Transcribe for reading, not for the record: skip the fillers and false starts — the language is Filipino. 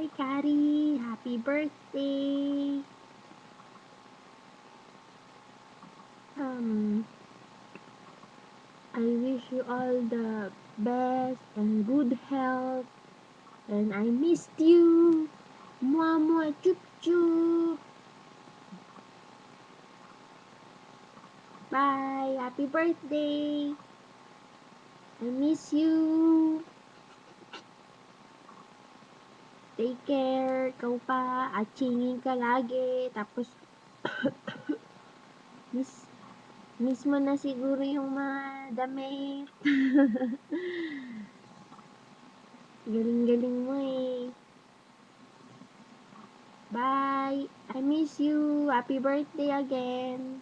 Hi, Kari. Happy birthday. I wish you all the best and good health. And I missed you. Mwah, mwah, chup, chup. Bye. Happy birthday. I miss you. Take care. Ikaw pa. Atsingin ka lagi. Tapos, miss mo na siguro yung mga damit. Galing-galing mo eh. Bye. I miss you. Happy birthday again.